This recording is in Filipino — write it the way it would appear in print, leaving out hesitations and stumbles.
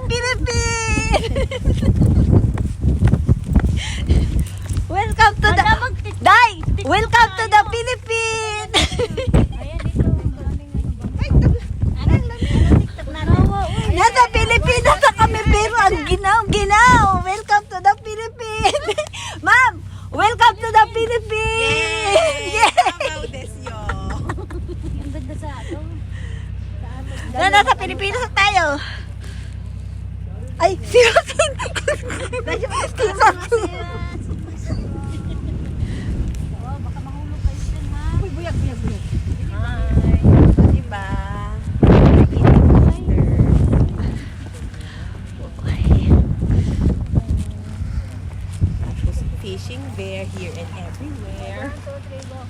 Philippines! Welcome to the... Day! Welcome to the Philippines! Nasa Pilipinas na kami pero ang ginaw-ginaw. Welcome to the Philippines! Ma'am! Welcome to the Philippines! Na nasa Pilipinas na tayo. Ay, seriously. Baka mahulog kayo dyan, ha? Uy, buyag. Hi! Diba? Tapos fishing bear here and everywhere. 1, 2, 3, go.